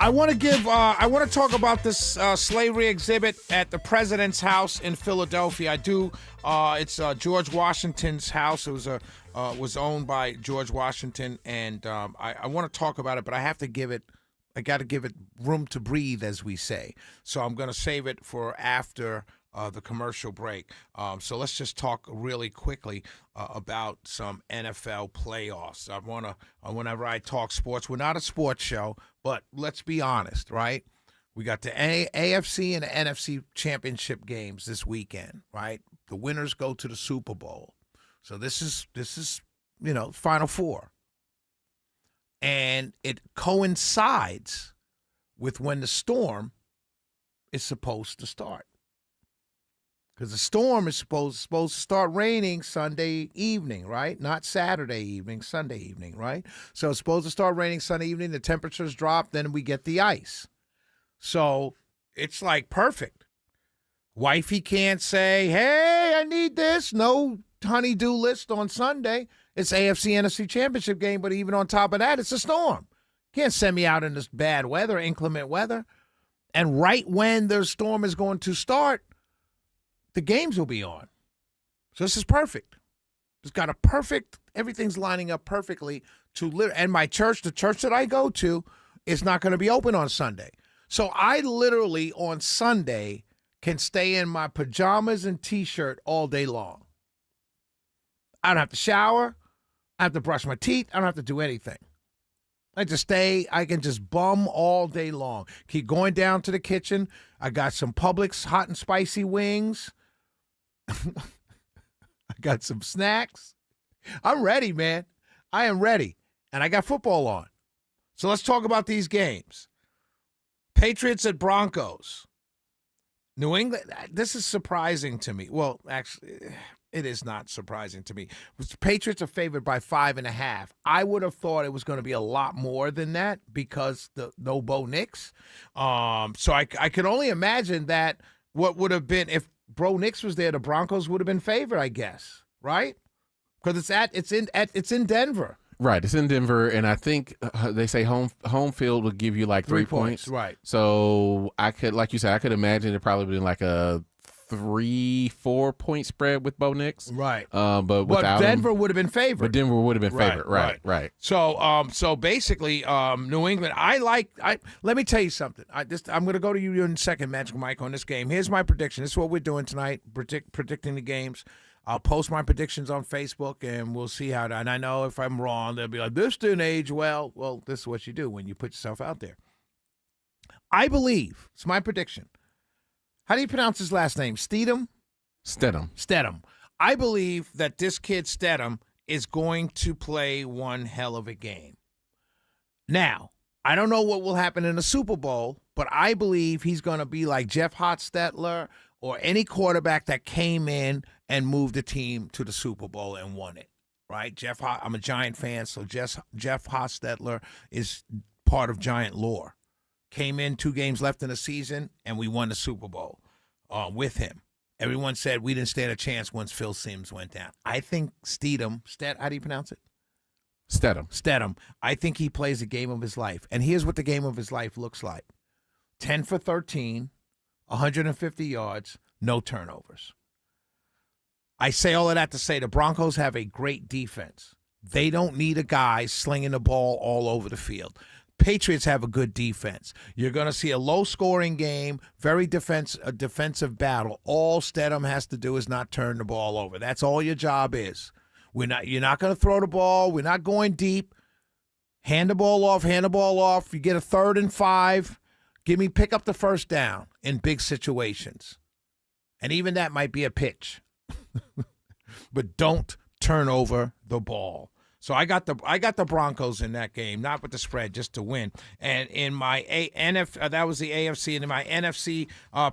I want to talk about this slavery exhibit at the president's house in Philadelphia. I do. It's George Washington's house. It was owned by George Washington, and I want to talk about it, but I got to give it room to breathe, as we say. So I'm going to save it for after the commercial break. So let's just talk really quickly about some NFL playoffs. Whenever I talk sports, we're not a sports show, but let's be honest, right? We got the AFC and the NFC championship games this weekend, right? The winners go to the Super Bowl. So this is Final Four. And it coincides with when the storm is supposed to start. Because the storm is supposed to start raining Sunday evening, right? Not Saturday evening, Sunday evening, right? So it's supposed to start raining Sunday evening. The temperatures drop, then we get the ice. So it's like perfect. Wifey can't say, hey, I need this. No honey-do list on Sunday. It's AFC NFC championship game, but even on top of that, it's a storm. Can't send me out in this bad weather, inclement weather. And right when the storm is going to start, the games will be on. So this is perfect. It's got everything's lining up perfectly and my church, the church that I go to, is not going to be open on Sunday. So I literally on Sunday can stay in my pajamas and T-shirt all day long. I don't have to shower. I have to brush my teeth. I don't have to do anything. I can just bum all day long. Keep going down to the kitchen. I got some Publix hot and spicy wings. I got some snacks. I'm ready, man. I am ready. And I got football on. So let's talk about these games. Patriots at Broncos. New England, this is surprising to me. Well, actually, it is not surprising to me. The Patriots are favored by 5.5. I would have thought it was going to be a lot more than that because no Bo Nix. So I could only imagine that what would have been if Bo Nix was there, the Broncos would have been favored, I guess, right? Because it's in Denver. Right, it's in Denver, and I think they say home field would give you like 3 points. Right. So I could, like you said, I could imagine it probably been like a 3-4 point spread with Bo Nix. Right. But without Denver would have been favored. But Denver would have been favored. Right. So basically, New England. Let me tell you something. I'm going to go to you in a second, Magic Mike, on this game. Here's my prediction. This is what we're doing tonight. Predicting the games. I'll post my predictions on Facebook, and we'll see how. And I know if I'm wrong, they'll be like, "This didn't age well." Well, this is what you do when you put yourself out there. I believe it's my prediction. How do you pronounce his last name? Stedham? Stedham. I believe that this kid Stedham is going to play one hell of a game. Now, I don't know what will happen in the Super Bowl, but I believe he's going to be like Jeff Hostetler or any quarterback that came in and moved the team to the Super Bowl and won it, right? I'm a Giant fan, so Jeff Hostetler is part of Giant lore. Came in 2 games left in the season, and we won the Super Bowl with him. Everyone said we didn't stand a chance once Phil Simms went down. I think Stedham, how do you pronounce it? Stedham. I think he plays the game of his life. And here's what the game of his life looks like. 10 for 13, 150 yards, no turnovers. I say all of that to say the Broncos have a great defense. They don't need a guy slinging the ball all over the field. Patriots have a good defense. You're going to see a low-scoring game, very defensive battle. All Stedham has to do is not turn the ball over. That's all your job is. You're not going to throw the ball. We're not going deep. Hand the ball off. You get a 3rd and 5. Pick up the first down in big situations. And even that might be a pitch. But don't turn over the ball. So I got the Broncos in that game, not with the spread, just to win. And in my that was the AFC, and in my NFC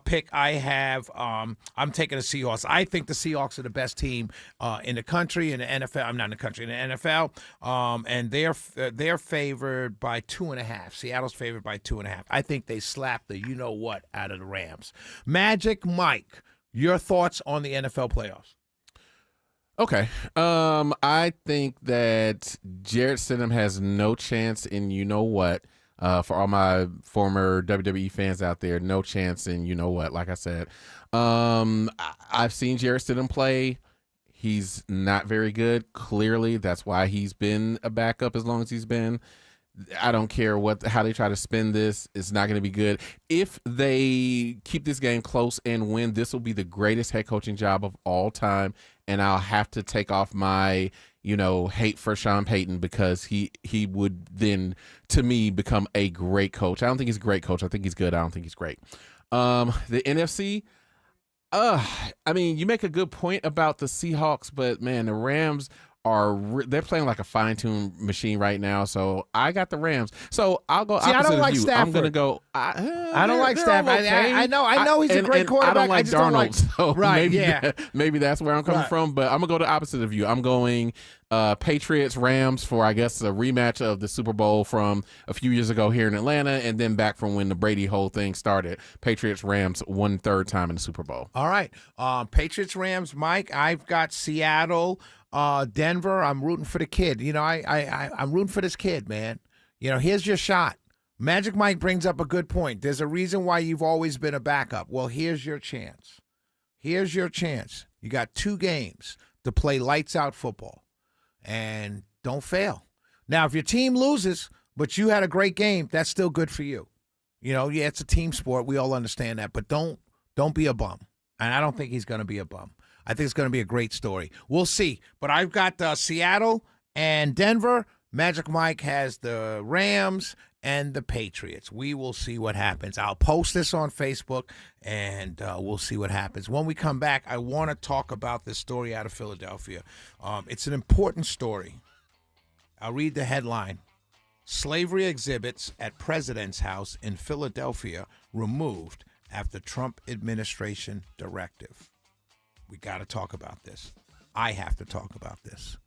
pick, I have I'm taking the Seahawks. I think the Seahawks are the best team in the country, in the NFL. I'm not in the country, in the NFL. And they're favored by 2.5. Seattle's favored by 2.5. I think they slapped the you-know-what out of the Rams. Magic Mike, your thoughts on the NFL playoffs? Okay. I think that Jarrett Stidham has no chance in you know what. For all my former WWE fans out there, no chance. And you know what? Like I said, I've seen Jarrett Stidham play. He's not very good. Clearly, that's why he's been a backup as long as he's been. I don't care how they try to spin this. It's not going to be good. If they keep this game close and win, this will be the greatest head coaching job of all time. And I'll have to take off my, hate for Sean Payton, because he would then, to me, become a great coach. I don't think he's a great coach. I think he's good. I don't think he's great. The NFC, you make a good point about the Seahawks, but man, the Rams they're playing like a fine-tuned machine right now. So I got the Rams. So I'll go opposite I don't of like you. Stafford. I'm gonna go. I don't like Stafford. Okay. I know he's a great quarterback. I don't like Darnold. So right? maybe that's where I'm coming from. But I'm gonna go the opposite of you. I'm going Patriots Rams for, I guess, a rematch of the Super Bowl from a few years ago here in Atlanta, and then back from when the Brady whole thing started. Patriots Rams 1/3 time in the Super Bowl. All right, Patriots Rams. Mike, I've got Seattle. Denver, I'm rooting for the kid. I'm rooting for this kid, man. Here's your shot. Magic Mike brings up a good point. There's a reason why you've always been a backup. Well, here's your chance. Here's your chance. You got 2 games to play lights out football, and don't fail. Now, if your team loses, but you had a great game, that's still good for you. It's a team sport. We all understand that, but don't be a bum. And I don't think he's going to be a bum. I think it's going to be a great story. We'll see. But I've got Seattle and Denver. Magic Mike has the Rams and the Patriots. We will see what happens. I'll post this on Facebook, and we'll see what happens. When we come back, I want to talk about this story out of Philadelphia. It's an important story. I'll read the headline. Slavery exhibits at President's House in Philadelphia removed after Trump administration directive. We got to talk about this. I have to talk about this.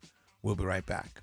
We'll be right back.